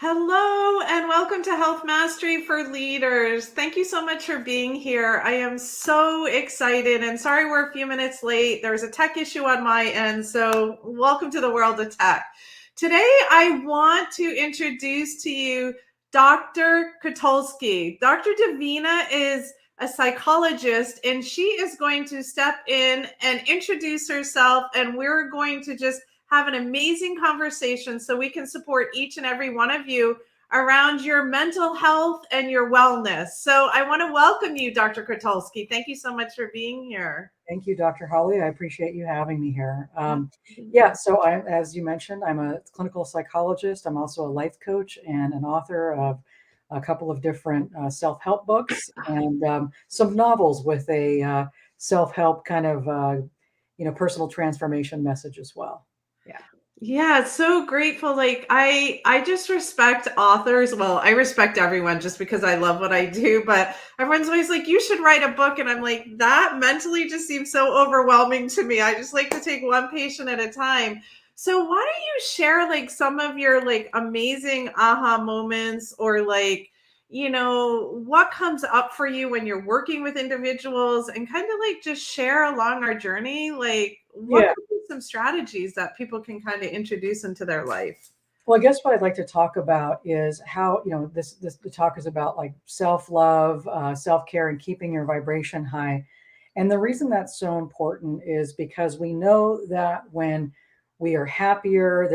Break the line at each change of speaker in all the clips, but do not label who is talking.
Hello and welcome to Health Mastery for Leaders. Thank you so much for being here. I am so excited and sorry we're a few minutes late. There was a tech issue on my end, so welcome to the world of tech. Today, I want to introduce to you Dr. Kotulski. Dr. Davina is a psychologist and she is going to step in and introduce herself, and we're going to just have an amazing conversation so we can support each and every one of you around your mental health and your wellness. So I want to welcome you, Dr. Kotulski. Thank you so much for being here.
Thank you, Dr. Holly. I appreciate you having me here. So as you mentioned, I'm a clinical psychologist. I'm also a life coach and an author of a couple of different self-help books and some novels with a self-help kind of, personal transformation message as well.
Yeah, so grateful. Like I just respect authors. Well, I respect everyone just because I love what I do, but everyone's always like, you should write a book. And I'm like, that mentally just seems so overwhelming to me. I just like to take one patient at a time. So why don't you share like some of your like amazing aha moments, or like, what comes up for you when you're working with individuals, and kind of like just share along our journey, like what
Yeah.
could be some strategies that people can kind of introduce into their life?
Well, I guess what I'd like to talk about is how, the talk is about like self-love, self-care, and keeping your vibration high. And the reason that's so important is because we know that when we are happier,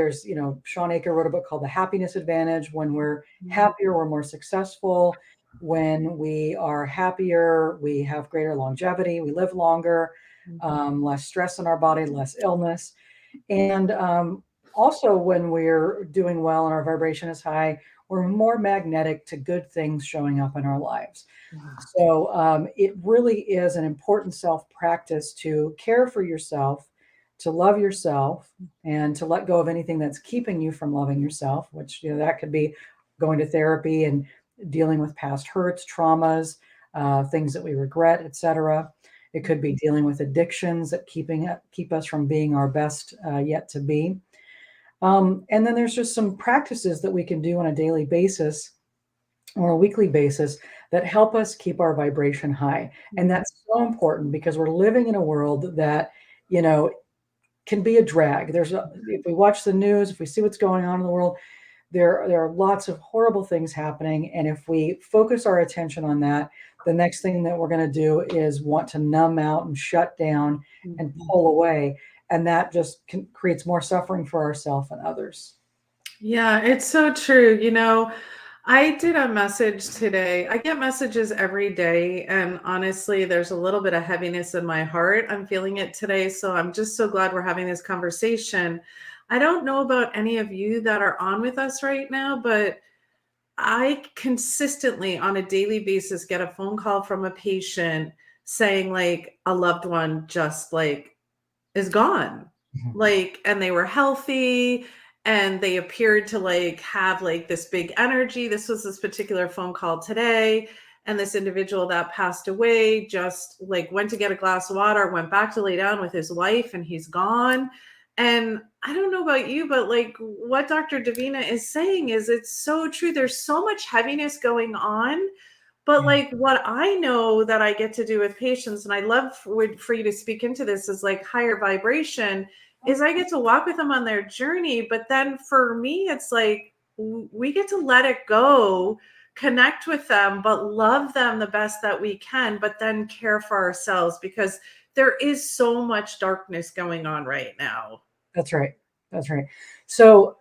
Sean Aker wrote a book called The Happiness Advantage. When we're happier, we're more successful. When we are happier, we have greater longevity, we live longer, less stress in our body, less illness. And also, when we're doing well and our vibration is high, we're more magnetic to good things showing up in our lives. So it really is an important self practice to care for yourself, to love yourself, and to let go of anything that's keeping you from loving yourself, which, that could be going to therapy and dealing with past hurts, traumas, things that we regret, etc. It could be dealing with addictions that keep us from being our best yet to be. And then there's just some practices that we can do on a daily basis or a weekly basis that help us keep our vibration high. And that's so important because we're living in a world that, can be a drag. If we watch the news, if we see what's going on in the world, there are lots of horrible things happening. And if we focus our attention on that, the next thing that we're going to do is want to numb out and shut down and pull away. And that just creates more suffering for ourselves and others.
Yeah, it's so true. I did a message today. I get messages every day, and honestly, there's a little bit of heaviness in my heart. I'm feeling it today. So I'm just so glad we're having this conversation. I don't know about any of you that are on with us right now, but I consistently on a daily basis get a phone call from a patient saying like a loved one just like is gone. Like, and they were healthy and they appeared to like have like this big energy. This was this particular phone call today. And this individual that passed away just like went to get a glass of water, went back to lay down with his wife, and he's gone. And I don't know about you, but like what Dr. Davina is saying is it's so true. There's so much heaviness going on. But like what I know that I get to do with patients, and I love for you to speak into this, is like higher vibration, is I get to walk with them on their journey. But then for me, it's like we get to let it go, connect with them, but love them the best that we can, but then care for ourselves, because there is so much darkness going on right now.
That's right. That's right. So,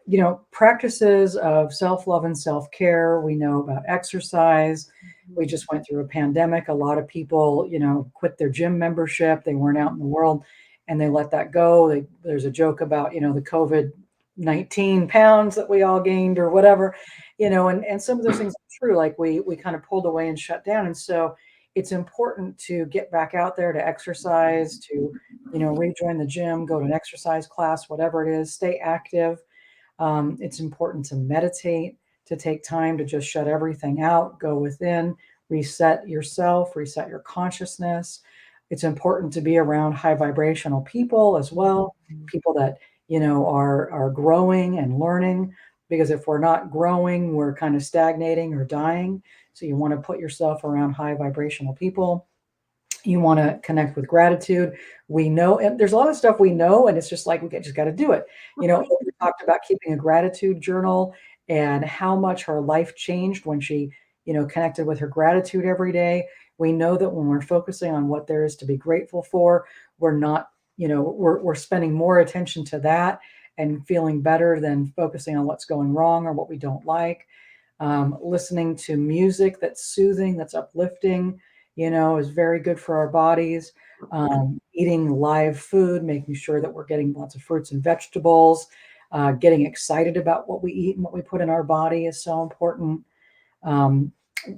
practices of self-love and self-care, we know about exercise. We just went through a pandemic. A lot of people, quit their gym membership. They weren't out in the world and they let that go. There's a joke about, the COVID-19 pounds that we all gained or whatever, and some of those things are true. Like we kind of pulled away and shut down. And so it's important to get back out there to exercise, to rejoin the gym, go to an exercise class, whatever it is, stay active. It's important to meditate, to take time to just shut everything out, go within, reset yourself, reset your consciousness. It's important to be around high vibrational people as well, people that, are growing and learning. because if we're not growing, we're kind of stagnating or dying. So you want to put yourself around high vibrational people. You want to connect with gratitude. We know, and there's a lot of stuff we know, and it's just like just got to do it. We talked about keeping a gratitude journal and how much her life changed when she, connected with her gratitude every day. We know that when we're focusing on what there is to be grateful for, we're not, we're spending more attention to that and feeling better than focusing on what's going wrong or what we don't like. Listening to music that's soothing, that's uplifting, is very good for our bodies. Eating live food, making sure that we're getting lots of fruits and vegetables, getting excited about what we eat and what we put in our body is so important. Um,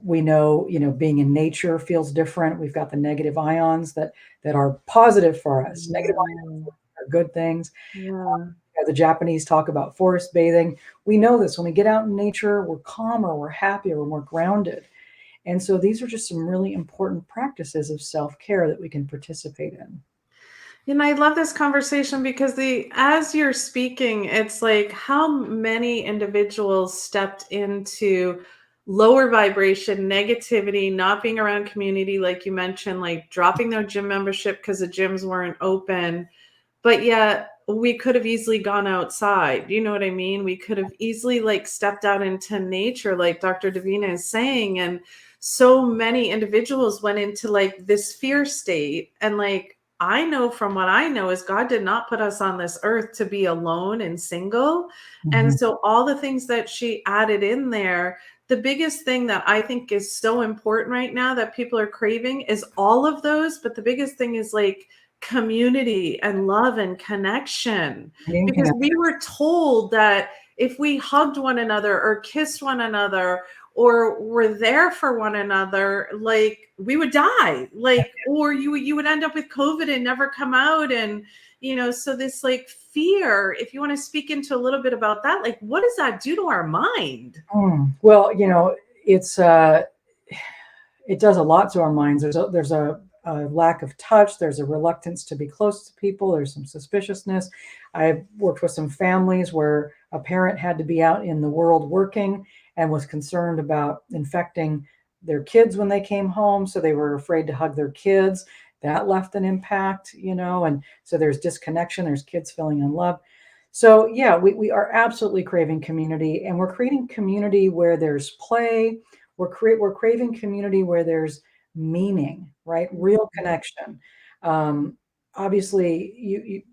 we know, being in nature feels different. We've got the negative ions that are positive for us. Negative ions
Yeah.
are good things.
Yeah.
The Japanese talk about forest bathing. We know this when we get out in nature, we're calmer, we're happier, we're more grounded. And so these are just some really important practices of self-care that we can participate in.
I love this conversation because as you're speaking, it's like how many individuals stepped into lower vibration, negativity, not being around community, like you mentioned, like dropping their gym membership because the gyms weren't open. But yet we could have easily gone outside. You know what I mean? We could have easily like stepped out into nature, like Dr. Davina is saying. And so many individuals went into like this fear state. And like, I know from what I know is God did not put us on this earth to be alone and single. And
Mhm.
so all the things that she added in there, the biggest thing that I think is so important right now that people are craving is all of those. But the biggest thing is like community and love and connection,
Being
because
connected.
we were told that if we hugged one another or kissed one another or were there for one another, like we would die, like, or you would end up with COVID and never come out. And so this like fear, if you want to speak into a little bit about that, like what does that do to our mind?
Well, it's it does a lot to our minds. There's a lack of touch. There's a reluctance to be close to people. There's some suspiciousness. I've worked with some families where a parent had to be out in the world working and was concerned about infecting their kids when they came home. So they were afraid to hug their kids. That left an impact, and so there's disconnection. There's kids feeling unloved. So yeah, we are absolutely craving community, and we're creating community where there's play. We're craving community where there's meaning, right? Real connection. Um, Obviously,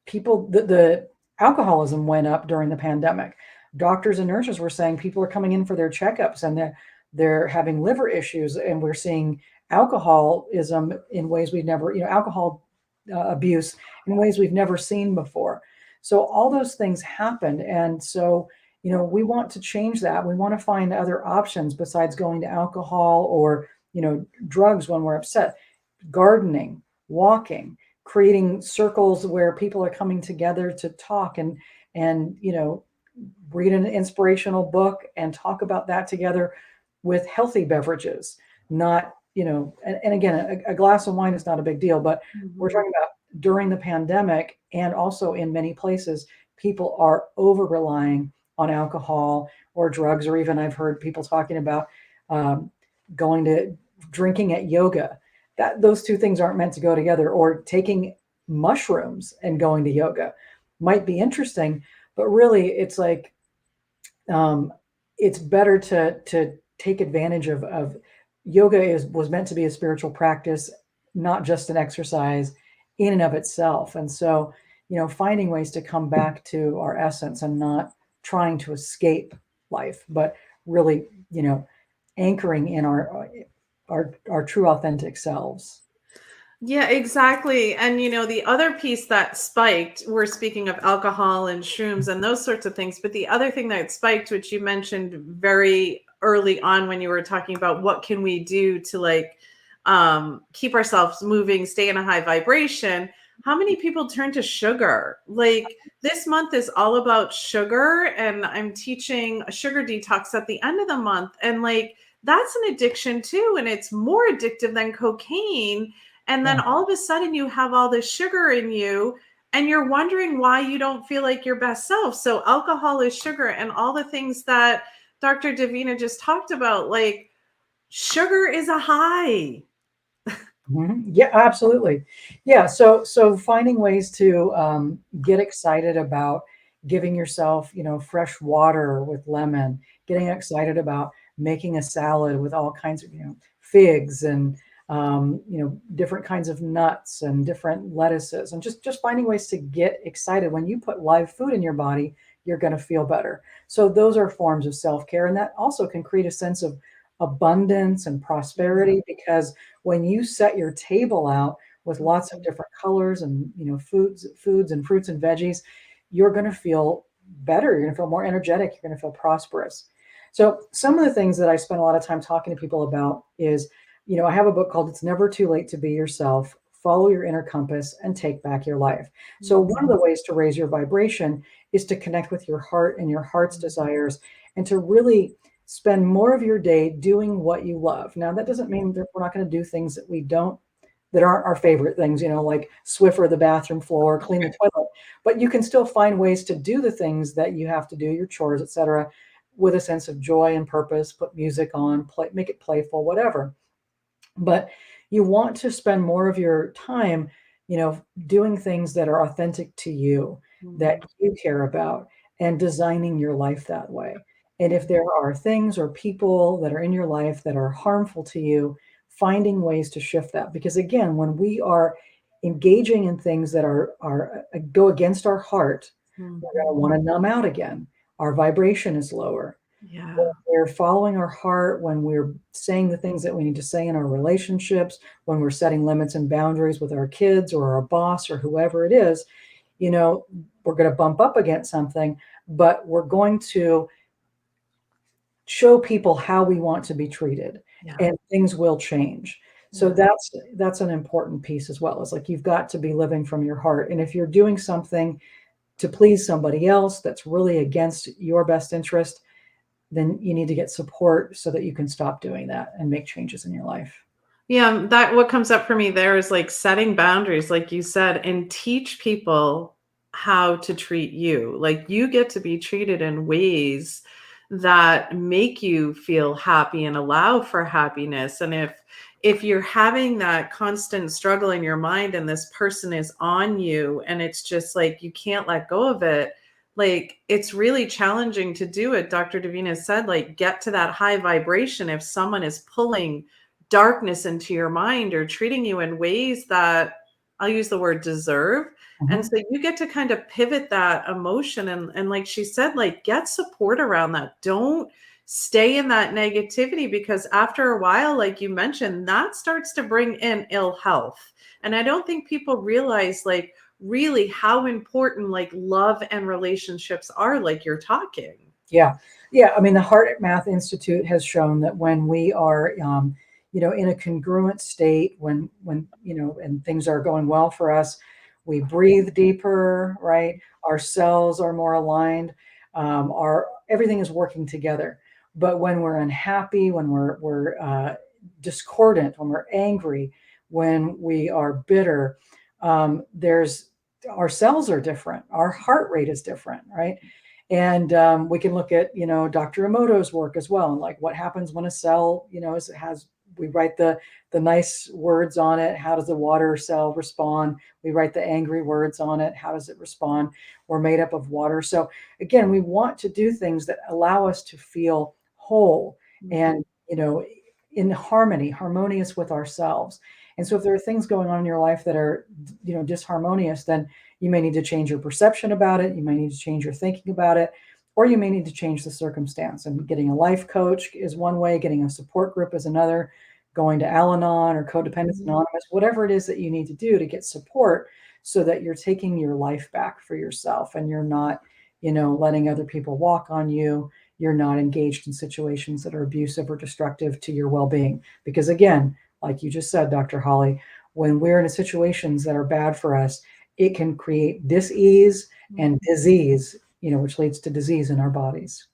people, the alcoholism went up during the pandemic. Doctors and nurses were saying people are coming in for their checkups and they're having liver issues, and we're seeing alcoholism in ways we've never, alcohol abuse in ways we've never seen before. So all those things happened, and so we want to change that. We want to find other options besides going to alcohol or, drugs when we're upset. Gardening, walking, creating circles where people are coming together to talk and read an inspirational book and talk about that together with healthy beverages, not, and again, a glass of wine is not a big deal, but we're
Mhm.
talking about during the pandemic and also in many places, people are over relying on alcohol or drugs, or even I've heard people talking about um, going to drinking at yoga. That those two things aren't meant to go together, or taking mushrooms and going to yoga might be interesting, but really it's like um, it's better to take advantage of yoga was meant to be a spiritual practice, not just an exercise in and of itself. And so, finding ways to come back to our essence and not trying to escape life, but really, anchoring in our true authentic selves.
Yeah, exactly. And the other piece that spiked, we're speaking of alcohol and shrooms and those sorts of things, but the other thing that spiked, which you mentioned very early on when you were talking about what can we do to like keep ourselves moving, stay in a high vibration, how many people turn to sugar? Like this month is all about sugar, and I'm teaching a sugar detox at the end of the month. And like that's an addiction too, and it's more addictive than cocaine. And then
Yeah.
all of a sudden you have all this sugar in you. and you're wondering why you don't feel like your best self. So alcohol is sugar, and all the things that Dr. Davina just talked about, like sugar is a high.
Yeah, absolutely. Yeah, so finding ways to get excited about giving yourself, fresh water with lemon, getting excited about making a salad with all kinds of, figs and different kinds of nuts and different lettuces, and just finding ways to get excited. When you put live food in your body, you're going to feel better. So those are forms of self-care, and that also can create a sense of abundance and
Yeah.
prosperity, because when you set your table out with lots of
Mhm.
different colors and foods and fruits and veggies, you're going to feel better. You're going to feel more energetic. You're going to feel prosperous. So some of the things that I spend a lot of time talking to people about is, I have a book called "It's Never Too Late to Be Yourself. Follow your inner compass and take back your life." So one of
Mhm.
the ways to raise your vibration is to connect with your heart and your heart's desires, and to really spend more of your day doing what you love. Now, that doesn't mean that we're not going to do things that aren't our favorite things, like Swiffer the bathroom floor, clean the toilet. But you can still find ways to do the things that you have to do, your chores, etc., with a sense of joy and purpose. Put music on, play, make it playful, whatever. But you want to spend more of your time, doing things that are authentic to you, that
Mhm.
you care about, and designing your life that way. And if there are things or people that are in your life that are harmful to you, finding ways to shift that. Because again, when we are engaging in things that are go against our heart, we're going to
Mhm.
want to numb out again. Our vibration is lower. When
Yeah.
we're following our heart, when we're saying the things that we need to say in our relationships, when we're setting limits and boundaries with our kids or our boss or whoever it is, you know, we're going to bump up against something, but we're going to show people how we want to be treated,
Yeah.
and things will change. So
Yeah.
that's an important piece as well. It's like you've got to be living from your heart. And if you're doing something to please somebody else that's really against your best interest, then you need to get support so that you can stop doing that and make changes in your life.
Yeah, that what comes up for me there is like setting boundaries, like you said, and teach people how to treat you. Like you get to be treated in ways that make you feel happy and allow for happiness. And if you're having that constant struggle in your mind and this person is on you and it's just like you can't let go of it, like it's really challenging to do it. Dr. Davina said, like, get to that high vibration if someone is pulling darkness into your mind or treating you in ways that I'll use the word deserve. And
Mhm.
so you get to kind of pivot that emotion and like she said, like get support around that. Don't stay in that negativity because after a while, like you mentioned, that starts to bring in ill health. And I don't think people realize like really how important like love and relationships are, like you're talking.
Yeah. Yeah. I mean, the Heart Math Institute has shown that when we are, in a congruent state, and things are going well for us, we breathe deeper, right? Our cells are more aligned. Our everything is working together. But when we're unhappy, when we're discordant, when we're angry, when we are bitter, there's our cells are different. Our heart rate is different, right? And we can look at, Dr. Emoto's work as well, and like what happens when a cell, we write the nice words on it. How does the water cell respond? We write the angry words on it. How does it respond? We're made up of water. So again, we want to do things that allow us to feel whole
Mhm.
and, in harmony, harmonious with ourselves. And so if there are things going on in your life that are, disharmonious, then you may need to change your perception about it. You may need to change your thinking about it, or you may need to change the circumstance. And getting a life coach is one way, getting a support group is another, going to Al Anon or Codependence
Mhm.
Anonymous, whatever it is that you need to do to get support so that you're taking your life back for yourself and you're not, letting other people walk on you. You're not engaged in situations that are abusive or destructive to your well being. Because again, like you just said, Dr. Holly, when we're in situations that are bad for us, it can create dis-ease and
Mhm.
disease, which leads to disease in our bodies.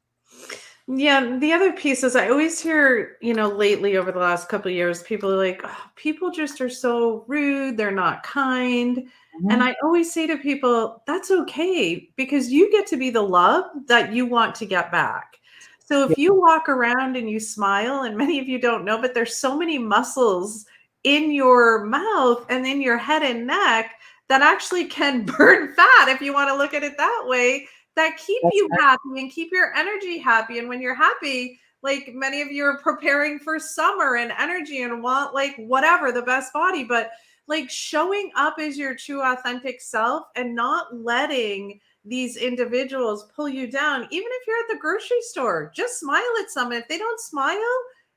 Yeah, the other piece is I always hear, lately over the last couple of years, people are like, "Oh, people just are so rude, they're not kind." And
Mhm.
I always say to people, that's okay because you get to be the love that you want to get back. So
Yeah,
if you walk around and you smile, and many of you don't know, but there's so many muscles in your mouth and in your head and neck that actually can burn fat if you want to look at it that way, that keep
that's
you
right.
happy and keep your energy happy. And when you're happy, like many of you are preparing for summer and energy and want like whatever, the best body, but like showing up as your true authentic self and not letting these individuals pull you down. Even if you're at the grocery store, just smile at someone. If they don't smile,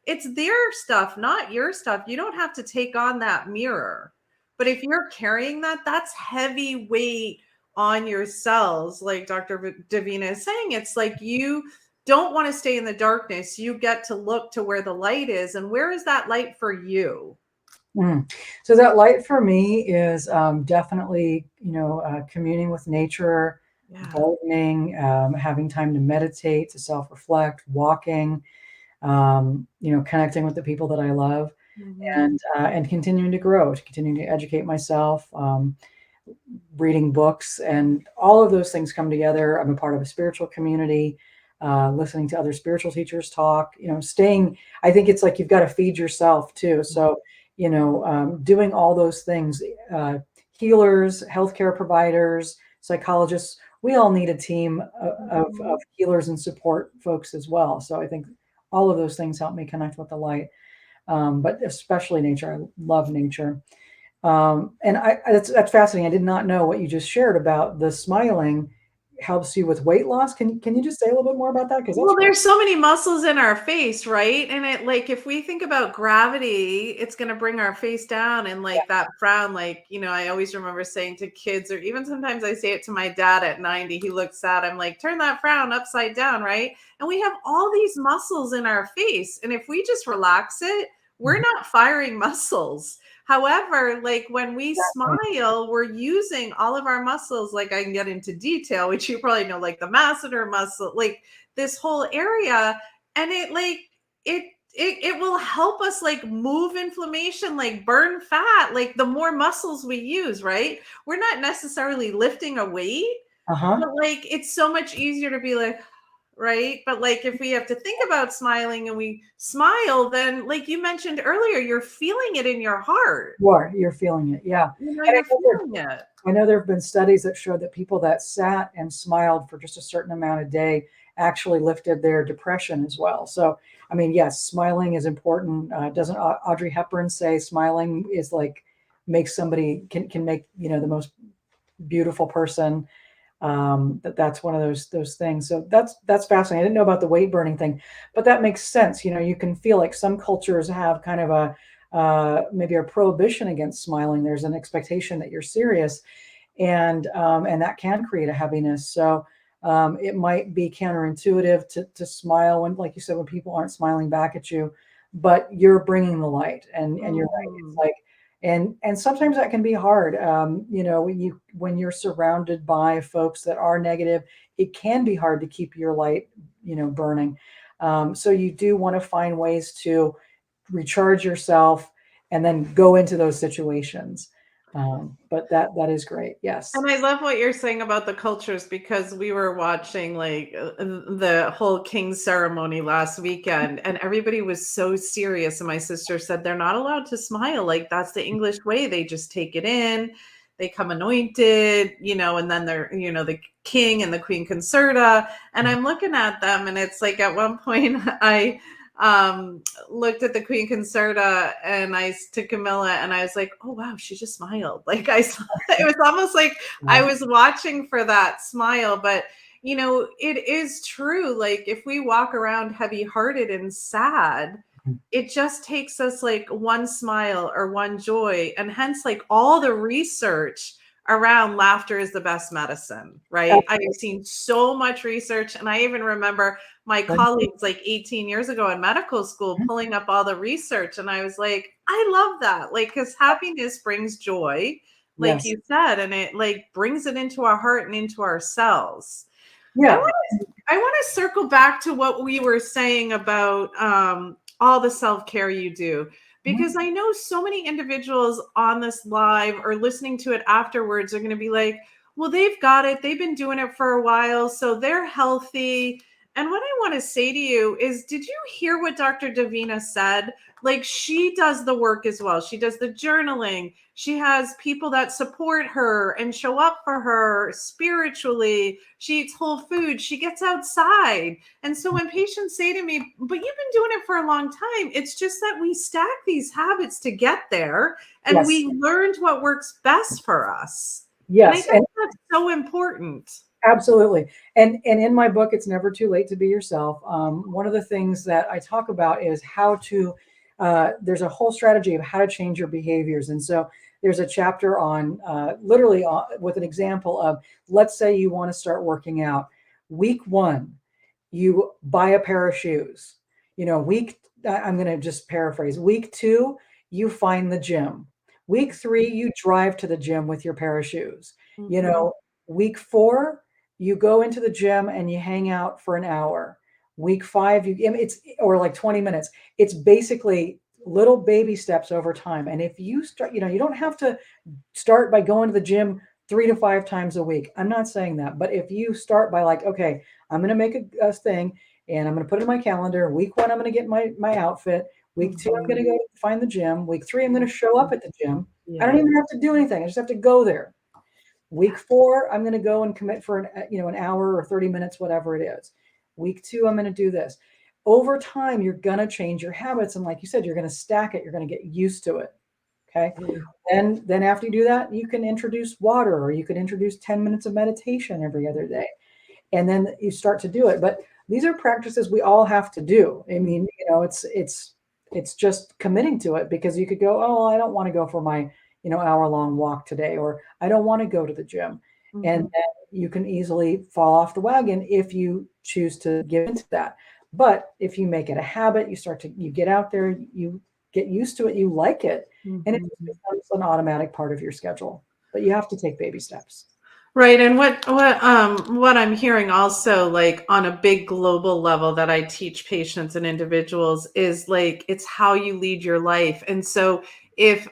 it's their stuff, not your stuff. You don't have to take on that mirror. But if you're carrying that, that's heavy weight on your cells. Like Dr. Davina is saying, it's like you don't want to stay in the darkness. You get to look to where the light is. And where is that light for you?
Mm. So that light for me is definitely, communing with nature,
Yeah.
gardening, having time to meditate, to self-reflect, walking, connecting with the people that I love,
Mhm.
and continuing to grow, to continuing to educate myself, reading books, and all of those things come together. I'm a part of a spiritual community, listening to other spiritual teachers talk, staying, I think it's like you've got to feed yourself too. So, doing all those things, uh, healers, healthcare providers, psychologists, we all need a team of
Mhm.
healers and support folks as well. So I think all of those things help me connect with the light, but especially nature. I love nature. And that's fascinating. I did not know what you just shared about the smiling helps you with weight loss. Can you just say a little bit more about that? Because
Well,
that's really
there's so many muscles in our face, right? And it like if we think about gravity, it's going to bring our face down and
yeah.
like that frown. Like, I always remember saying to kids, or even sometimes I say it to my dad at 90, he looks sad. I'm like, turn that frown upside down, right? And we have all these muscles in our face. And if we just relax it, we're
Mhm.
not firing muscles. However, like when we
Exactly.
smile, we're using all of our muscles. Like I can get into detail, which you probably know, like the masseter muscle, like this whole area. And it like it will help us like move inflammation, like burn fat, like the more muscles we use, right? We're not necessarily lifting a weight,
Uh-huh.
but like it's so much easier to be like, right? But like if we have to think about smiling and we smile, then like you mentioned earlier, you're feeling it in your heart.
You're feeling it. Yeah. And
You're feeling it.
I know there have been studies that show that people that sat and smiled for just a certain amount of day actually lifted their depression as well. So, I mean, yes, smiling is important. Doesn't Audrey Hepburn say smiling is like makes somebody can make, the most beautiful person? That's one of those things. So that's fascinating. I didn't know about the weight burning thing, but that makes sense. You can feel like some cultures have kind of a maybe a prohibition against smiling. There's an expectation that you're serious, and that can create a heaviness. So it might be counterintuitive to smile when, like you said, when people aren't smiling back at you, but you're bringing the light, and you're right. It's
Mhm.
like, and sometimes that can be hard. When you're surrounded by folks that are negative, it can be hard to keep your light, burning. So you do want to find ways to recharge yourself and then go into those situations. But that is great. Yes.
And I love what you're saying about the cultures because we were watching like the whole king's ceremony last weekend and everybody was so serious. And my sister said they're not allowed to smile. Like that's the English way. They just take it in, they come anointed, and then they're, the king and the queen concerta. And I'm looking at them and it's like at one point I looked at the queen concerta and to Camilla and I was like, oh wow, she just smiled. Like I saw it was almost like I
Yeah.
was watching for that smile, but it is true. Like if we walk around heavy hearted and sad, it just takes us like one smile or one joy. And hence, like all the research around laughter is the best medicine, right? I have
Absolutely.
seen so much research. And I even remember my colleagues like 18 years ago in medical school pulling up all the research. And I was like, I love that. Like, because happiness brings joy like
Yes.
you said, and it like brings it into our heart and into our cells. I
Yeah.
want I want to circle back to what we were saying about all the self care you do,
Mhm.
because I know so many individuals on this live or listening to it afterwards are going to be like, well, they've got it. They've been doing it for a while, so they're healthy. And what I want to say to you is, did you hear what Dr. Davina said? Like, she does the work as well. She does the journaling. She has people that support her and show up for her spiritually. She eats whole food. She gets outside. And so when patients say to me, but you've been doing it for a long time, it's just that we stack these habits to get there and
Yes.
we learned what works best for us. And I
Yes.
think that's so important.
Absolutely. And in my book, It's Never Too Late to Be Yourself, one of the things that I talk about is how to, there's a whole strategy of how to change your behaviors. And so there's a chapter on literally with an example of, let's say you want to start working out. Week one, you buy a pair of shoes. I'm going to just paraphrase. Week two, you find the gym. Week three, you drive to the gym with your pair of shoes. You
Mhm.
know, week four, you go into the gym and you hang out for an hour. Week five, it's or like 20 minutes. It's basically little baby steps over time. And if you start, you don't have to start by going to the gym 3 to 5 times a week. I'm not saying that, but if you start by like, okay, I'm going to make a thing and I'm going to put it in my calendar. Week one, I'm going to get my outfit. Week two, I'm going to
Mhm.
go find the gym. Week three, I'm going to show up at the gym. I don't
Yeah.
even have to do anything. I just have to go there. Week four, I'm going to go and commit for an hour or 30 minutes, whatever it is. Week two, I'm going to do this. Over time, you're going to change your habits. And like you said, you're going to stack it. You're going to get used to it. Okay.
Yeah.
And then after you do that, you can introduce water or you can introduce 10 minutes of meditation every other day. And then you start to do it. But these are practices we all have to do. I mean, it's just committing to it because you could go, oh, I don't want to go for my, hour long walk today, or I don't want to go to the gym. And
Mhm.
then you can easily fall off the wagon if you choose to give into that. But if you make it a habit, you get out there, you get used to it, you like it, and it just
Mhm.
becomes an automatic part of your schedule. But you have to take baby steps.
Right. And what I'm hearing also, like on a big global level that I teach patients and individuals, is like it's how you lead your life. And so if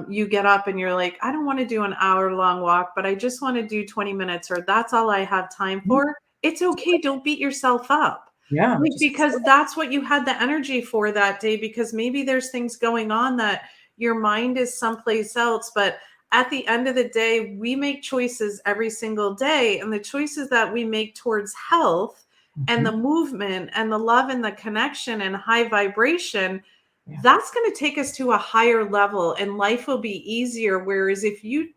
you get up and you're like, I don't want to do an hour long walk, but I just want to do 20 minutes, or that's all I have time
Mhm.
for, it's okay. Don't beat yourself up.
Yeah,
Like,
just
because that's what you had the energy for that day, because maybe there's things going on that your mind is someplace else. But at the end of the day, we make choices every single day. And the choices that we make towards health and the
Mhm.
movement and the love and the connection and high vibration,
Yeah,
that's going to take us to a higher level and life will be easier. Whereas if you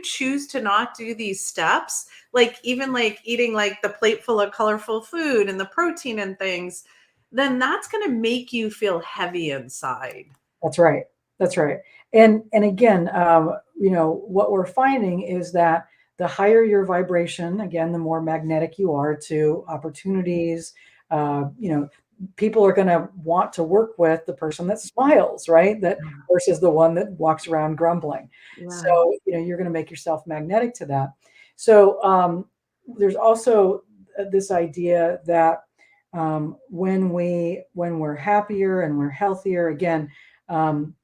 choose to not do these steps, like even like eating like the plate full of colorful food and the protein and things, then that's going to make you feel heavy inside.
that's right. That's right. And again, what we're finding is that the higher your vibration, again, the more magnetic you are to opportunities. Uh, you know, People are going to want to work with the person that smiles, right? That versus the one that walks around grumbling. So,
Yeah.
you're going to make yourself magnetic to that. So, there's also this idea that when we're happier and we're healthier, again, um,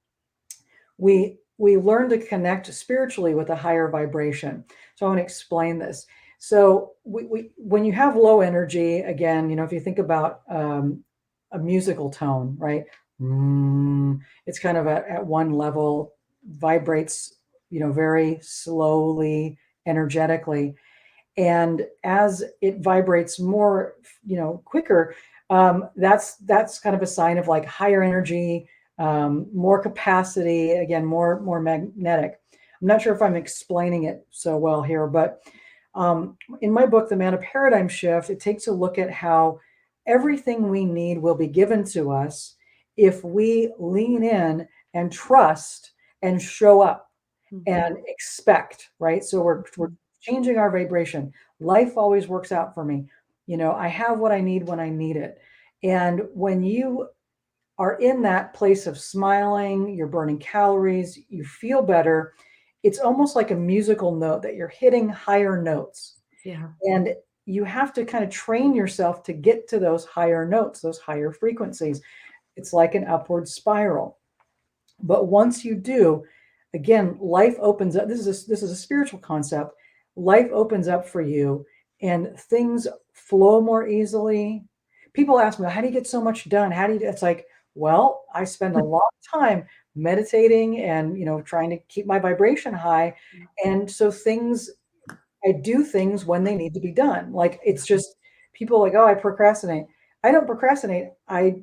we learn to connect spiritually with a higher vibration. So I want to explain this. So when you have low energy, again, if you think about a musical tone, right? It's kind of at one level, vibrates, very slowly, energetically, and as it vibrates more, quicker, that's kind of a sign of like higher energy, more capacity, again, more magnetic. I'm not sure if I'm explaining it so well here, but in my book, The Man of Paradigm Shift, it takes a look at how everything we need will be given to us if we lean in and trust and show up
Mhm.
and expect, right? So we're changing our vibration. Life always works out for me. I have what I need when I need it. And when you are in that place of smiling, you're burning calories, you feel better, it's almost like a musical note that you're hitting higher notes.
Yeah.
And you have to kind of train yourself to get to those higher notes, those higher frequencies. It's like an upward spiral. But once you do, again, life opens up. This is a spiritual concept. Life opens up for you, and things flow more easily. People ask me, "How do you get so much done? How do you?" It's like, well, I spend a lot of time meditating and trying to keep my vibration high, and so things I do things when they need to be done. Like it's just people like, oh, I procrastinate. I don't procrastinate. I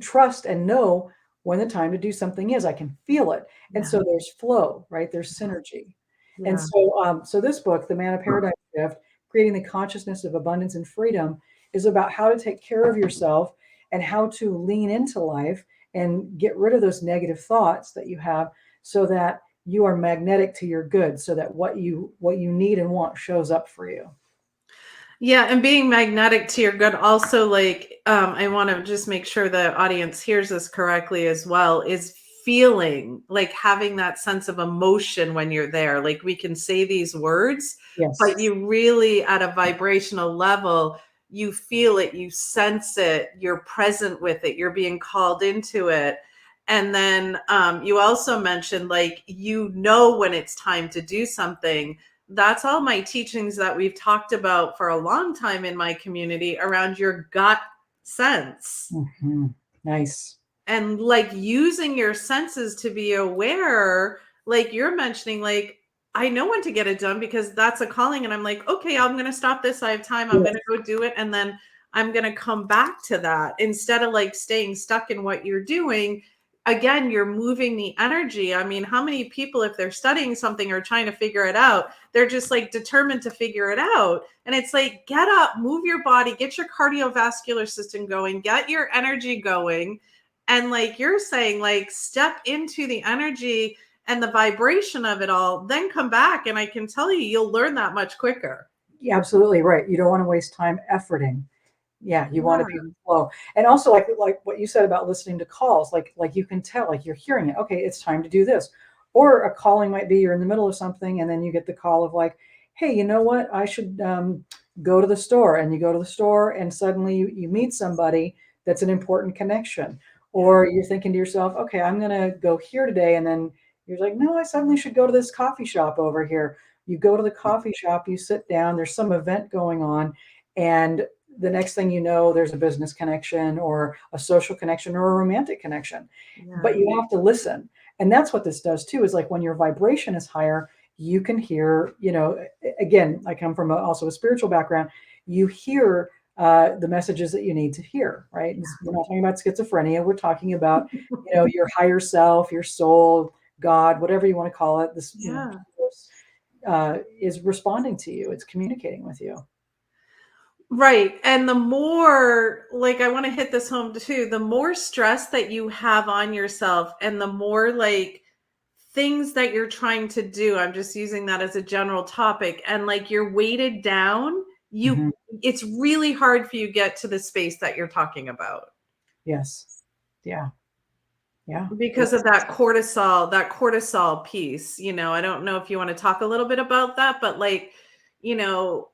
trust and know when the time to do something is. I can feel it. And
Yeah.
so there's flow, right? There's synergy. And
Yeah.
so this book, The Man of Paradigm Shift, Creating the Consciousness of Abundance and Freedom, is about how to take care of yourself and how to lean into life and get rid of those negative thoughts that you have so that you are magnetic to your good, so that what you need and want shows up for you.
Yeah, and being magnetic to your good also, like, I want to just make sure the audience hears this correctly as well, is feeling like having that sense of emotion when you're there. Like we can say these words,
Yes.
but you really at a vibrational level, you feel it, you sense it, you're present with it, you're being called into it. And then you also mentioned like you know when it's time to do something. That's all my teachings that we've talked about for a long time in my community around your gut sense
Nice.
and like using your senses to be aware. Like you're mentioning, like, I know when to get it done because that's a calling. And I'm like, okay, I'm going to stop this. I have time. I'm going
Yes.
to go do it. And then I'm going to come back to that instead of like staying stuck in what you're doing. Again, you're moving the energy. I mean, how many people, if they're studying something or trying to figure it out, they're just like determined to figure it out. And it's like, get up, move your body, get your cardiovascular system going, get your energy going. And like you're saying, like step into the energy and the vibration of it all, then come back. And I can tell you, you'll learn that much quicker.
Yeah, absolutely right. You don't want to waste time efforting. Yeah, you want to be in
Yeah.
flow. And also like what you said about listening to calls, like you can tell, like you're hearing it. Okay, it's time to do this. Or a calling might be you're in the middle of something and then you get the call of like, hey, you know what? I should go to the store. And you go to the store and suddenly you meet somebody that's an important connection. Or you're thinking to yourself, okay, I'm gonna go here today, and then you're like, no, I suddenly should go to this coffee shop over here. You go to the coffee shop, you sit down, there's some event going on, and the next thing you know, there's a business connection or a social connection or a romantic connection. But
Yeah.
you have to listen. And that's what this does too, is like when your vibration is higher, you can hear, again, I come from also a spiritual background, you hear the messages that you need to hear, right? And we're not talking about schizophrenia. We're talking about, your higher self, your soul, God, whatever you want to call it. This,
Yeah.
is responding to you. It's communicating with you.
Right. And the more, like, I want to hit this home too, the more stress that you have on yourself and the more like things that you're trying to do, I'm just using that as a general topic, and like you're weighted down,
Mhm.
it's really hard for you to get to the space that you're talking about
Yes. Yeah. Yeah.
because of that cortisol piece. I don't know if you want to talk a little bit about that, but like, you know,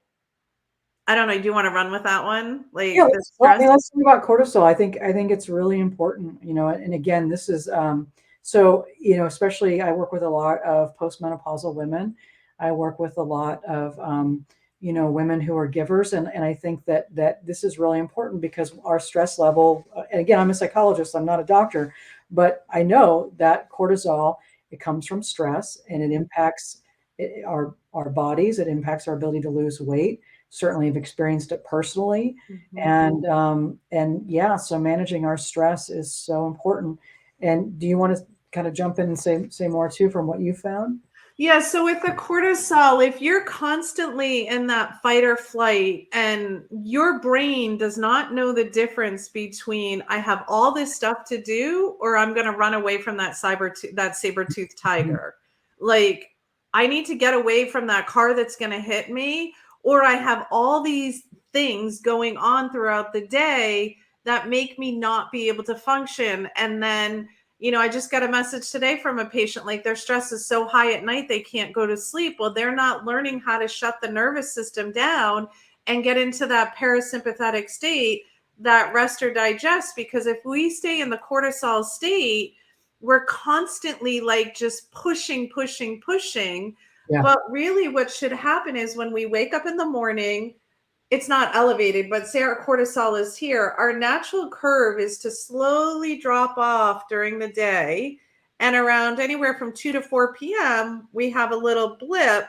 I don't know. Do you want to run with that one?
Yeah,
Like the
well, I
stress?
mean, let's talk about cortisol. I think it's really important, and again, this is so, especially I work with a lot of postmenopausal women. I work with a lot of women who are givers, and I think that this is really important because our stress level, and again, I'm a psychologist, I'm not a doctor, but I know that cortisol, it comes from stress and it impacts our bodies, it impacts our ability to lose weight. Certainly have experienced it personally.
Mhm.
And yeah, so managing our stress is so important. And do you want to kind of jump in and say more too from what you found?
Yeah, so with the cortisol, if you're constantly in that fight or flight and your brain does not know the difference between I have all this stuff to do or I'm going to run away from that saber-toothed
Mhm.
tiger. Like I need to get away from that car that's going to hit me, or I have all these things going on throughout the day that make me not be able to function, and then I just got a message today from a patient, like their stress is so high at night, they can't go to sleep. Well, they're not learning how to shut the nervous system down and get into that parasympathetic state, that rest or digest. Because if we stay in the cortisol state, we're constantly like just pushing, pushing, pushing.
Yeah.
But really, what should happen is when we wake up in the morning, it's not elevated, but say our cortisol is here, our natural curve is to slowly drop off during the day. And around anywhere from 2 to 4 p.m., we have a little blip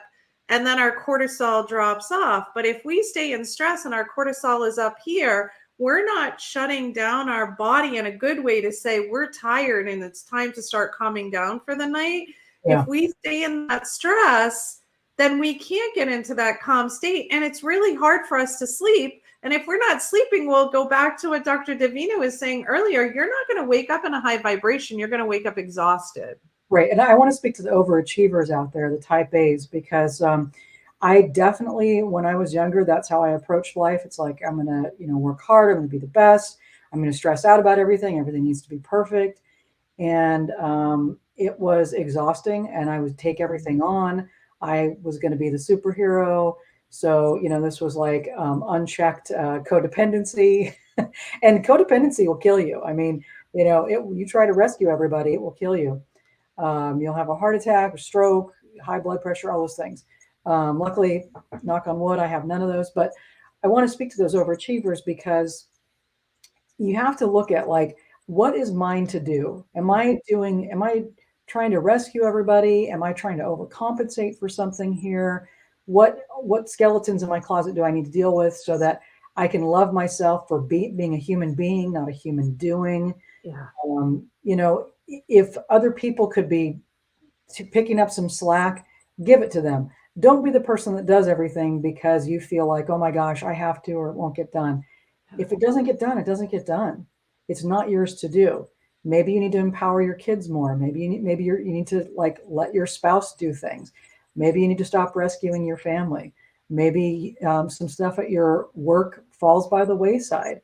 and then our cortisol drops off. But if we stay in stress and our cortisol is up here, we're not shutting down our body in a good way to say we're tired and it's time to start calming down for the night.
Yeah.
If we stay in that stress, then we can't get into that calm state. And it's really hard for us to sleep. And if we're not sleeping, we'll go back to what Dr. Davina was saying earlier. You're not going to wake up in a high vibration. You're going to wake up exhausted.
Right. And I want to speak to the overachievers out there, the type A's, because I definitely, when I was younger, that's how I approached life. It's like, I'm going to, work hard. I'm going to be the best. I'm going to stress out about everything. Everything needs to be perfect. And it was exhausting, and I would take everything on. I was going to be the superhero. So, this was like unchecked codependency, and codependency will kill you. I mean, you try to rescue everybody, it will kill you. You'll have a heart attack, a stroke, high blood pressure, all those things. Luckily, knock on wood, I have none of those. But I want to speak to those overachievers because you have to look at, like, what is mine to do? Am I trying to rescue everybody? Am I trying to overcompensate for something here? What skeletons in my closet do I need to deal with so that I can love myself for being a human being, not a human doing?
Yeah.
If other people could be picking up some slack, give it to them. Don't be the person that does everything because you feel like, oh my gosh, I have to, or it won't get done. If it doesn't get done, it doesn't get done. It's not yours to do. Maybe you need to empower your kids more. Maybe you need to, like, let your spouse do things. Maybe you need to stop rescuing your family. Maybe some stuff at your work falls by the wayside.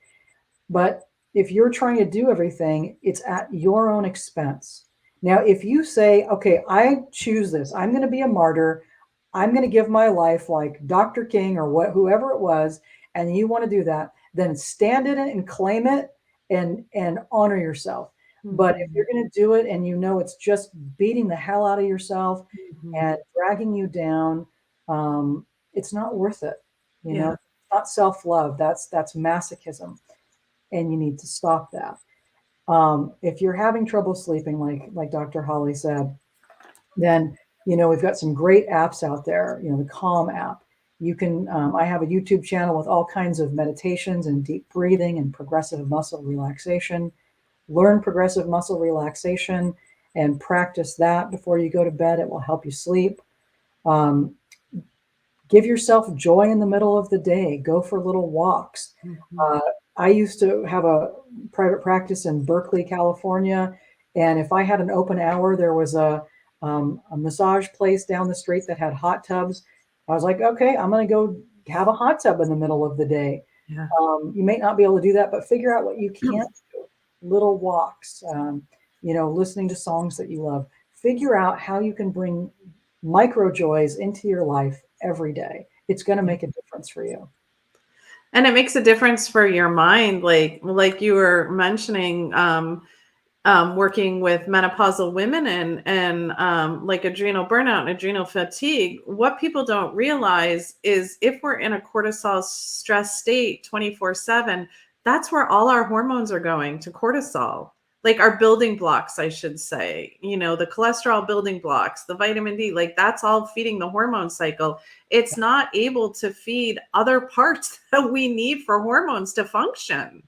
But if you're trying to do everything, it's at your own expense. Now, if you say, okay, I choose this, I'm going to be a martyr, I'm going to give my life like Dr. King or whoever it was, and you want to do that, then stand in it and claim it and honor yourself. But if you're going to do it and it's just beating the hell out of yourself and dragging you down, it's not worth it.
Yeah.
It's not self-love. That's masochism, and you need to stop that. If you're having trouble sleeping, like Dr. Holly said, then we've got some great apps out there. The Calm app. You can. I have a YouTube channel with all kinds of meditations and deep breathing and progressive muscle relaxation. Learn progressive muscle relaxation and practice that before you go to bed. It will help you sleep. Um, Give yourself joy in the middle of the day. Go for little walks. I used to have a private practice in Berkeley, California, and if I had an open hour, there was a massage place down the street that had hot tubs. I was like, okay, I'm going to go have a hot tub in the middle of the day.
Yeah.
You may not be able to do that, but figure out what you can do. Little walks, listening to songs that you love. Figure out how you can bring micro joys into your life every day. It's going to make a difference for you.
And it makes a difference for your mind, like you were mentioning, working with menopausal women and like adrenal burnout and adrenal fatigue. What people don't realize is if we're in a cortisol stress state 24/7, that's where all our hormones are going, to cortisol. Like our building blocks, I should say, the cholesterol building blocks, the vitamin D, like that's all feeding the hormone cycle. It's not able to feed other parts that we need for hormones to function.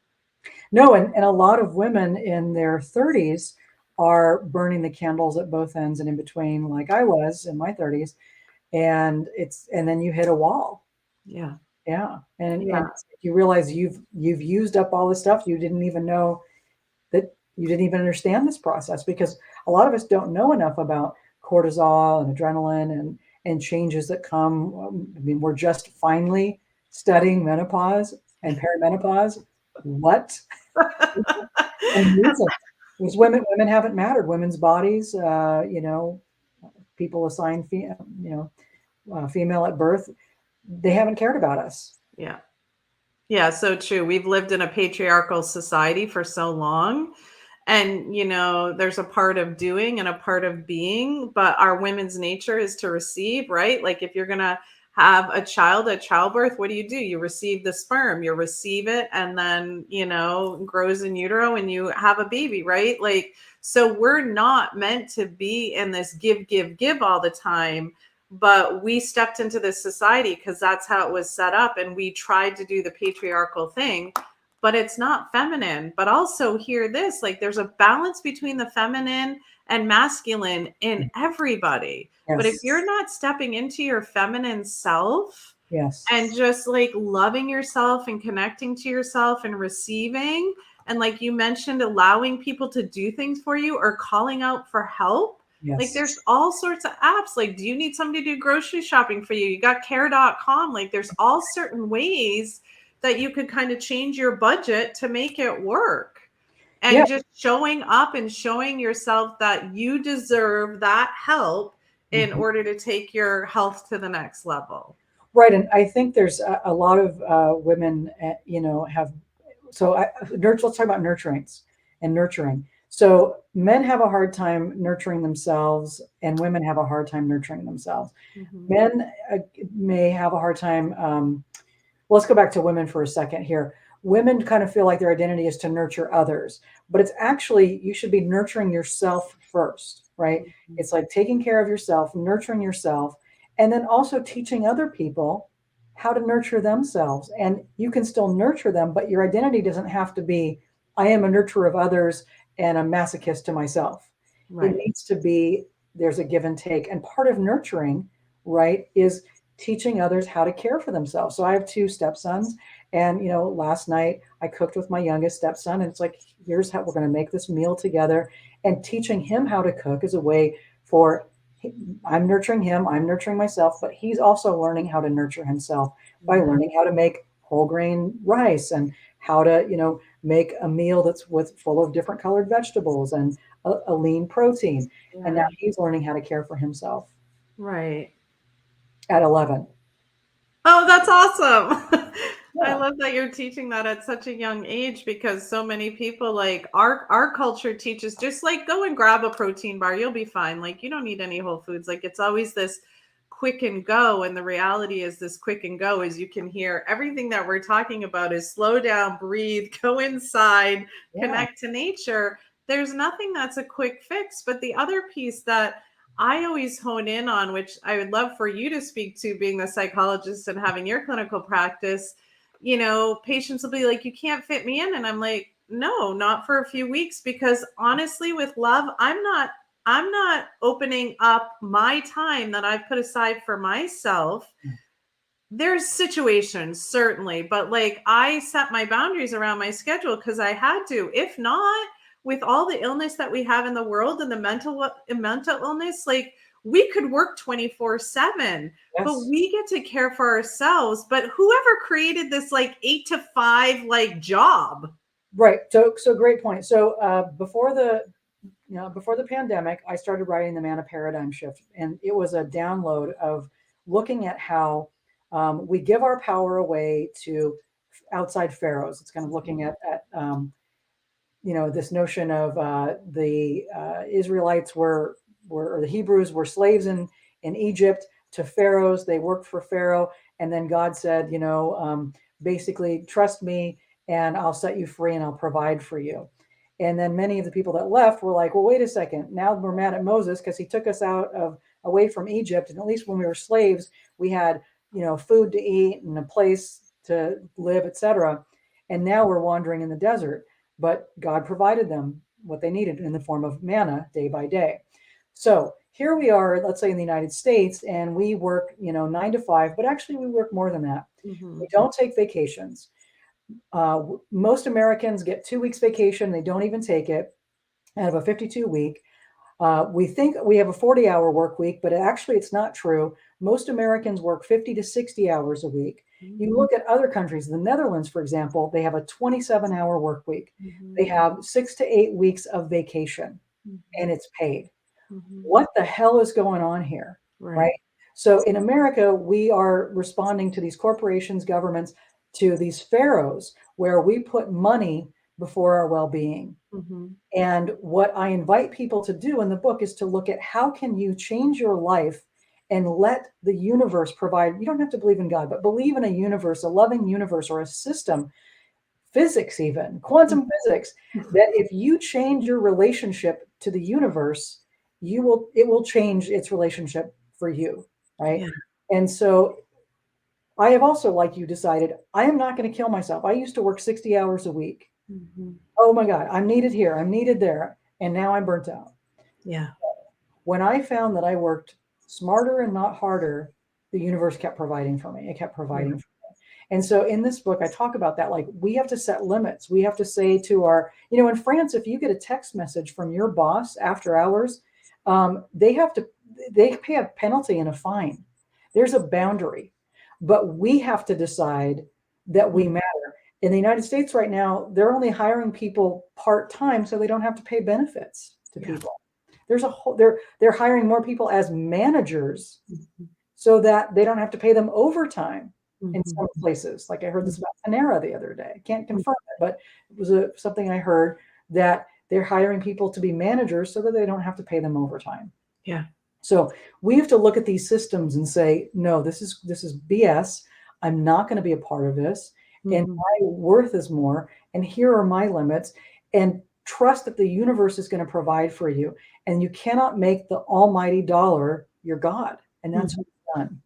No, and a lot of women in their 30s are burning the candles at both ends and in between, like I was in my 30s. And then you hit a wall.
Yeah.
Yeah. And
Yeah.
you realize you've used up all the stuff. You didn't even know that you didn't even understand this process, because a lot of us don't know enough about cortisol and adrenaline and changes that come. I mean, we're just finally studying menopause and perimenopause. What? Amazing. Because women haven't mattered. Women's bodies, people assigned, female at birth, they haven't cared about us.
Yeah. Yeah, so true. We've lived in a patriarchal society for so long. And, there's a part of doing and a part of being, but our women's nature is to receive, right? Like if you're going to have a child at childbirth, what do? You receive the sperm, you receive it, and then, grows in utero and you have a baby, right? Like, so we're not meant to be in this give, give, give all the time. But we stepped into this society because that's how it was set up. And we tried to do the patriarchal thing, but it's not feminine. But also hear this, like there's a balance between the feminine and masculine in everybody. But if you're
Yes.
not stepping into your feminine self and
Yes.
just like loving yourself and connecting to yourself and receiving, and like you mentioned, allowing people to do things for you or calling out for help, like
Yes.
there's all sorts of apps. Like, do you need somebody to do grocery shopping for you? You got care.com. Like there's all certain ways that you could kind of change your budget to make it work.
Yeah.
And just showing up and showing yourself that you deserve that help in
Mhm.
order to take your health to the next level.
Right. And I think there's a lot of women, have, let's talk about nurturings and nurturing. So men have a hard time nurturing themselves and women have a hard time nurturing themselves.
Mhm.
Men may have a hard time. Let's go back to women for a second here. Women kind of feel like their identity is to nurture others, but it's actually, you should be nurturing yourself first, right?
Mhm.
It's like taking care of yourself, nurturing yourself, and then also teaching other people how to nurture themselves. And you can still nurture them, but your identity doesn't have to be, I am a nurturer of others and a masochist to myself. It
Right.
needs to be, there's a give and take. And part of nurturing, right, is teaching others how to care for themselves. So I have two stepsons, and last night I cooked with my youngest stepson, and it's like, here's how we're going to make this meal together. And teaching him how to cook is a way for, I'm nurturing him, I'm nurturing myself, but he's also learning how to nurture himself by
Yeah.
learning how to make whole grain rice and how to, make a meal that's with full of different colored vegetables and a lean protein. And now
Yeah.
he's learning how to care for himself
Right.
at 11.
Oh, that's awesome. I
Yeah.
love that you're teaching that at such a young age, because so many people, like our culture teaches just like go and grab a protein bar, you'll be fine. Like you don't need any whole foods. Like it's always this quick and go, and the reality is this quick and go is, you can hear everything that we're talking about is slow down, breathe, go inside,
Yeah.
connect to nature. There's nothing that's a quick fix. But the other piece that I always hone in on, which I would love for you to speak to, being the psychologist and having your clinical practice, patients will be like, you can't fit me in. And I'm like, no, not for a few weeks, because honestly, with love, I'm not opening up my time that I've put aside for myself. There's situations, certainly, but like I set my boundaries around my schedule because I had to. If not, with all the illness that we have in the world and the mental illness, like we could work 24/7, but
Yes.
we get to care for ourselves. But whoever created this like 8 to 5 like job?
Right. So great point. So before the pandemic, I started writing the Man of Paradigm Shift, and it was a download of looking at how we give our power away to outside pharaohs. It's kind of looking at this notion of the Israelites were or the Hebrews were slaves in Egypt to pharaohs. They worked for Pharaoh, and then God said, basically, trust me, and I'll set you free, and I'll provide for you. And then many of the people that left were like, well, wait a second. Now we're mad at Moses because he took us out of away from Egypt, and at least when we were slaves, we had food to eat and a place to live, etc. And now we're wandering in the desert, but God provided them what they needed in the form of manna day by day. So here we are, let's say in the United States, and we work, 9 to 5, but actually we work more than that.
Mhm.
We don't take vacations. Most Americans get 2 weeks vacation. They don't even take it out of a 52 week. We think we have a 40-hour work week, but actually it's not true. Most Americans work 50 to 60 hours a week. You
Mhm.
look at other countries, the Netherlands, for example, they have a 27-hour work week. They
Mhm.
have 6 to 8 weeks of vacation, and
Mhm.
it's paid.
Mhm.
What the hell is going on here? Right?
Right.
So in America, we are responding to these corporations, governments, to these pharaohs where we put money before our well-being.
Mhm.
And what I invite people to do in the book is to look at how can you change your life and let the universe provide. You don't have to believe in God, but believe in a universe, a loving universe or a system, physics, even quantum physics,
Mhm.
that if you change your relationship to the universe, it will change its relationship for you, right?
Yeah.
And so I have also, like you, decided I am not going to kill myself. I used to work 60 hours a week.
Mhm.
Oh my God, I'm needed here, I'm needed there, and now I'm burnt out.
Yeah.
When I found that I worked smarter and not harder, the universe kept providing for me. It kept providing
Yeah.
for me. And so in this book, I talk about that. Like, we have to set limits. We have to say to our, in France, if you get a text message from your boss after hours, they have to, they pay a penalty and a fine. There's a boundary, but we have to decide that we
Mhm.
matter. In the United States right now, they're only hiring people part time so they don't have to pay benefits to
Yeah.
people. There's a whole they're hiring more people as managers
Mhm.
so that they don't have to pay them overtime in
Mhm.
some places. Like I heard this
Mhm.
about Panera the other day. I can't
Mhm.
confirm it, but it was something I heard that they're hiring people to be managers so that they don't have to pay them overtime.
Yeah.
So we have to look at these systems and say, no, this is BS. I'm not going to be a part of this, and
Mhm.
my worth is more. And here are my limits. And trust that the universe is going to provide for you. And you cannot make the almighty dollar your God. And that's
Mhm.
what we've done.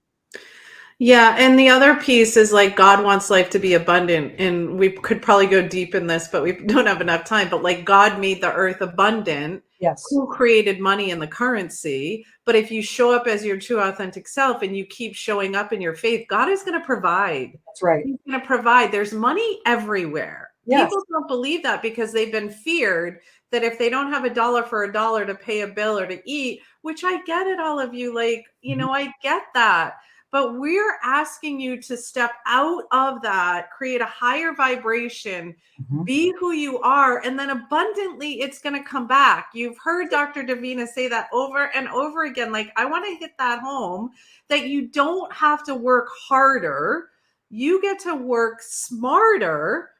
Yeah, and the other piece is like God wants life to be abundant, and we could probably go deep in this, but we don't have enough time. But like God made the earth abundant,
Yes,
who created money and the currency. But if you show up as your true authentic self and you keep showing up in your faith, God is going to provide.
that's right.
He's going to provide. There's money everywhere.
Yes.
People don't believe that because they've been feared that if they don't have a dollar for a dollar to pay a bill or to eat, which I get it, all of you, like,
Mhm,
I get that, but we're asking you to step out of that, create a higher vibration,
mhm.
be who you are, and then abundantly it's going to come back. You've heard Dr. Davina say that over and over again. Like, I want to hit that home, that you don't have to work harder. You get to work smarter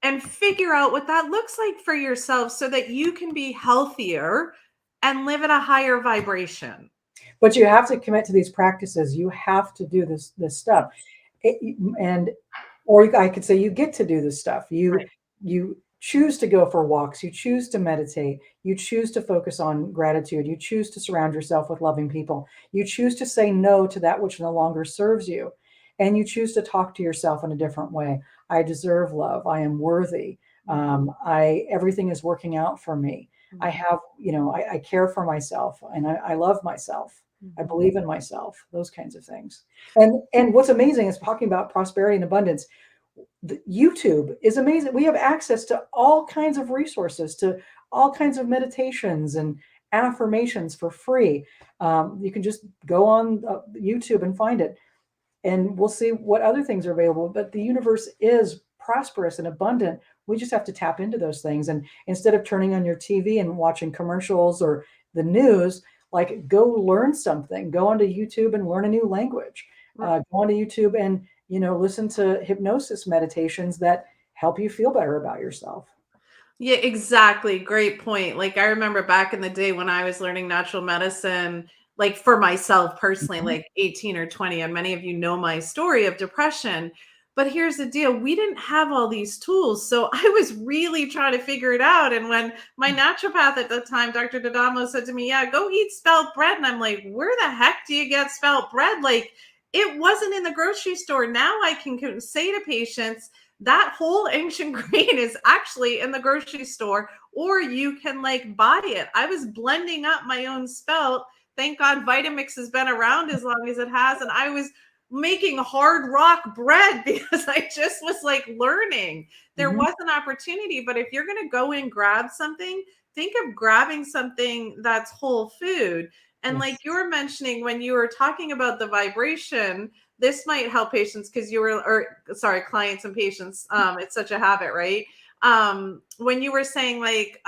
and figure out what that looks like for yourself so that you can be healthier and live at a higher vibration.
But you have to commit to these practices. You have to do this stuff. And I could say you get to do this stuff. You
Right.
you choose to go for walks, you choose to meditate, you choose to focus on gratitude, you choose to surround yourself with loving people, you choose to say no to that which no longer serves you, and you choose to talk to yourself in a different way. I deserve love. I am worthy. I everything is working out for me. I
Mhm.
have, I care for myself, and I love myself. I
Mhm.
believe in myself, those kinds of things. And what's amazing is talking about prosperity and abundance. YouTube is amazing. We have access to all kinds of resources, to all kinds of meditations and affirmations for free. You can just go on YouTube and find it, and we'll see what other things are available. But the universe is prosperous and abundant. We just have to tap into those things. And instead of turning on your TV and watching commercials or the news, like, go learn something. Go onto YouTube and learn a new language. Go onto YouTube and listen to hypnosis meditations that help you feel better about yourself.
Yeah, exactly. Great point. Like, I remember back in the day when I was learning natural medicine, like for myself personally,
Mhm.
like 18 or 20, and many of you know my story of depression. But here's the deal, we didn't have all these tools. So I was really trying to figure it out. And when my naturopath at the time, Dr. Dadamo, said to me, yeah, go eat spelt bread. And I'm like, where the heck do you get spelt bread? Like, it wasn't in the grocery store. Now I can say to patients, that whole ancient grain is actually in the grocery store, or you can like buy it. I was blending up my own spelt. Thank God Vitamix has been around as long as it has. And I was making hard rock bread because I just was like learning. There
Mhm.
was an opportunity, but if you're going to go and grab something, think of grabbing something that's whole food. And like
Yes.
you were mentioning when you were talking about the vibration, this might help patients because you were, or sorry, clients and patients. It's such a habit, right? When you were saying like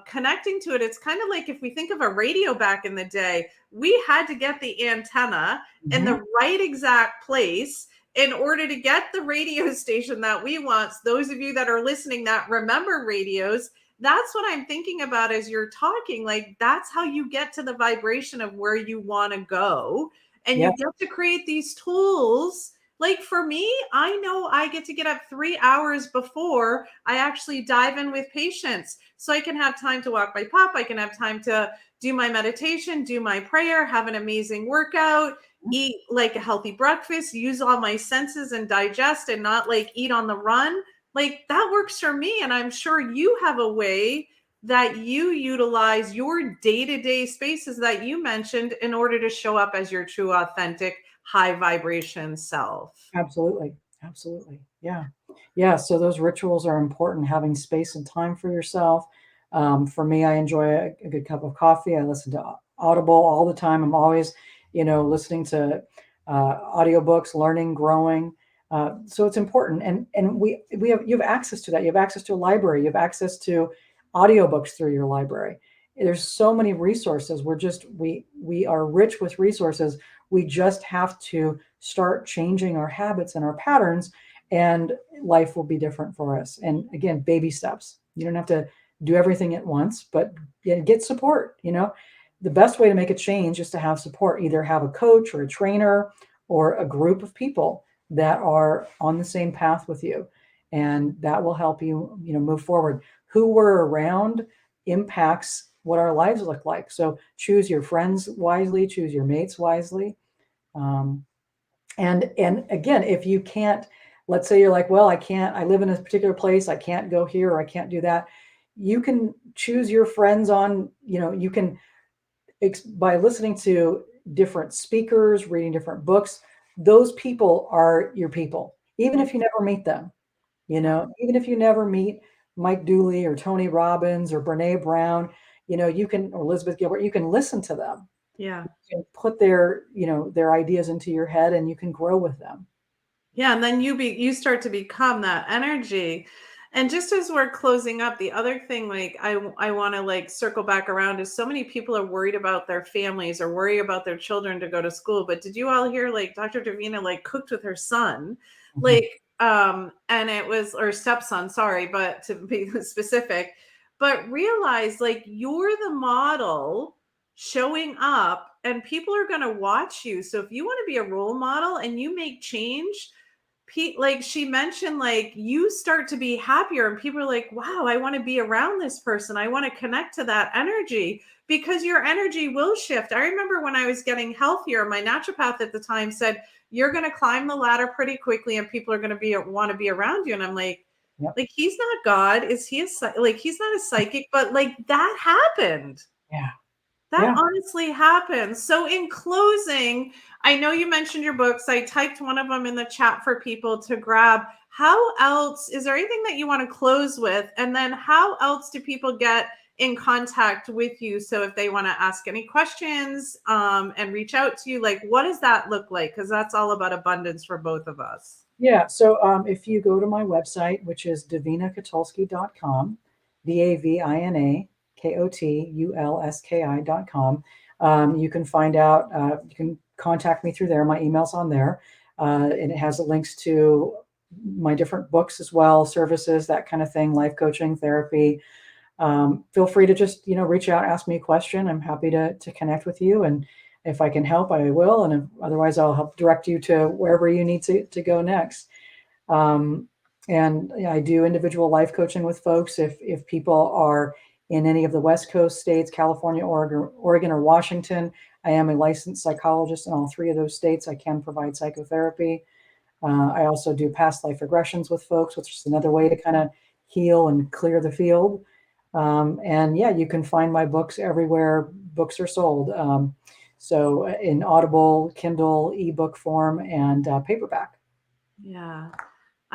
connecting to it, it's kind of like if we think of a radio back in the day, we had to get the antenna in
Mhm.
the right exact place in order to get the radio station that we want. So those of you that are listening that remember radios, that's what I'm thinking about as you're talking. Like, that's how you get to the vibration of where you want to go. And
Yeah.
you get to create these tools. Like for me, I know I get to get up 3 hours before I actually dive in with patients. So I can have time to walk my pup. I can have time to do my meditation, do my prayer, have an amazing workout, eat like a healthy breakfast, use all my senses and digest and not like eat on the run. Like that works for me. And I'm sure you have a way that you utilize your day-to-day spaces that you mentioned in order to show up as your true, authentic, high vibration self.
Absolutely. Absolutely. Yeah. Yeah. So those rituals are important, having space and time for yourself. For me, I enjoy a good cup of coffee. I listen to Audible all the time. I'm always, listening to audiobooks, learning, growing. So it's important. And you have access to that. You have access to a library. You have access to audiobooks through your library. There's so many resources. We are rich with resources. We just have to start changing our habits and our patterns, and life will be different for us. And again, baby steps. You don't have to do everything at once, but get support. The best way to make a change is to have support. Either have a coach or a trainer or a group of people that are on the same path with you, and that will help you, move forward. Who we're around impacts what our lives look like. So choose your friends wisely, choose your mates wisely. um, and again, if you can't, let's say you're like, well, I can't, I live in a particular place, I can't go here or I can't do that. You can choose your friends on, you can, by listening to different speakers, reading different books, those people are your people, even if you never meet them.
Yeah.
Even if you never meet Mike Dooley or Tony Robbins or Brene Brown, you can, or Elizabeth Gilbert, you can listen to them.
Yeah.
You can put their ideas into your head, and you can grow with them.
Yeah, and then you start to become that energy. And just as we're closing up, the other thing like I want to like circle back around is so many people are worried about their families or worry about their children to go to school. But did you all hear like Dr. Davina like cooked with her son?
Mhm.
Like and it was or stepson, sorry, but to be specific, but realize like you're the model showing up and people are going to watch you. So if you want to be a role model and you make change, Pete, like she mentioned, like you start to be happier, and people are like, wow, I want to be around this person. I want to connect to that energy because your energy will shift. I remember when I was getting healthier, my naturopath at the time said, you're going to climb the ladder pretty quickly and people are going to be want to be around you. And I'm
Yep.
like he's not God. Is he like he's not a psychic, but like that happened.
Yeah.
That
Yeah.
honestly happens. So, in closing, I know you mentioned your books. I typed one of them in the chat for people to grab. How else is there anything that you want to close with? And then, how else do people get in contact with you? So, if they want to ask any questions and reach out to you, like what does that look like? Because that's all about abundance for both of us.
Yeah. So if you go to my website, which is davinakotulski.com, DAVINAKOTULSKI.com, you can find out, you can contact me through there. My email's on there. And it has links to my different books as well, services, that kind of thing, life coaching, therapy. Feel free to just reach out, ask me a question. I'm happy to connect with you, and if I can help, I will, and otherwise I'll help direct you to wherever you need to go next. um, and I do individual life coaching with folks. If people are in any of the West Coast states, California, Oregon, or Washington, I am a licensed psychologist in all three of those states. I can provide psychotherapy. I also do past life regressions with folks, which is another way to kind of heal and clear the field. And yeah, you can find my books everywhere books are sold. So in Audible, Kindle, ebook form, and paperback.
Yeah.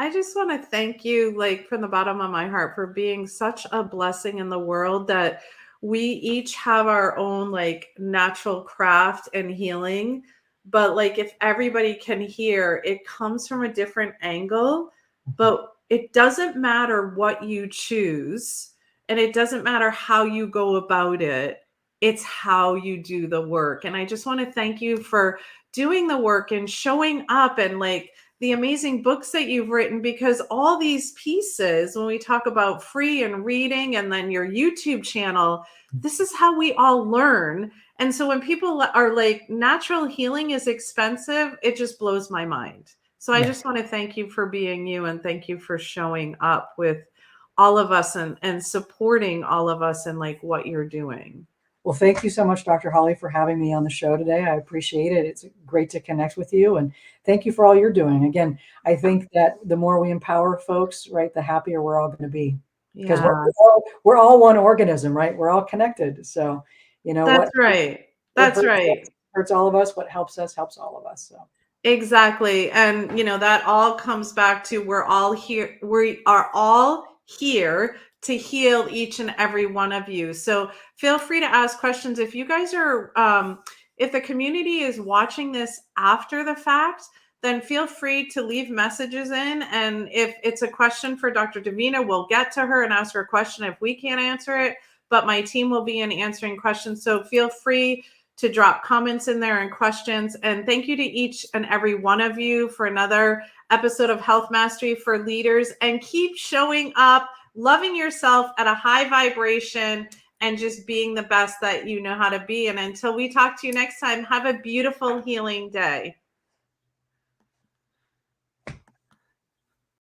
I just want to thank you, like from the bottom of my heart, for being such a blessing in the world that we each have our own like natural craft and healing. But like if everybody can hear, it comes from a different angle, but it doesn't matter what you choose and it doesn't matter how you go about it. It's how you do the work. And I just want to thank you for doing the work and showing up and like the amazing books that you've written, because all these pieces, when we talk about free and reading and then your YouTube channel, this is how we all learn. And so when people are like, natural healing is expensive, it just blows my mind. So I
Yeah.
just want to thank you for being you and thank you for showing up with all of us and supporting all of us in like what you're doing.
Well, thank you so much, Dr. Holly, for having me on the show today. I appreciate it. It's great to connect with you, and thank you for all you're doing. Again, I think that the more we empower folks, right, the happier we're all going to be, because
Yeah,
we're all one organism, right? We're all connected. So, you know
that's right.
what
That's
hurts
right.
us hurts all of us. What helps us helps all of us. So,
Exactly. And that all comes back to we're all here. We are all here to heal each and every one of you. So feel free to ask questions. If you guys are, if the community is watching this after the fact, then feel free to leave messages in. And if it's a question for Dr. Davina, we'll get to her and ask her a question if we can't answer it. But my team will be in answering questions. So feel free to drop comments in there and questions. And thank you to each and every one of you for another episode of Health Mastery for Leaders. And keep showing up, loving yourself at a high vibration, and just being the best that you know how to be. And until we talk to you next time, have a beautiful healing day.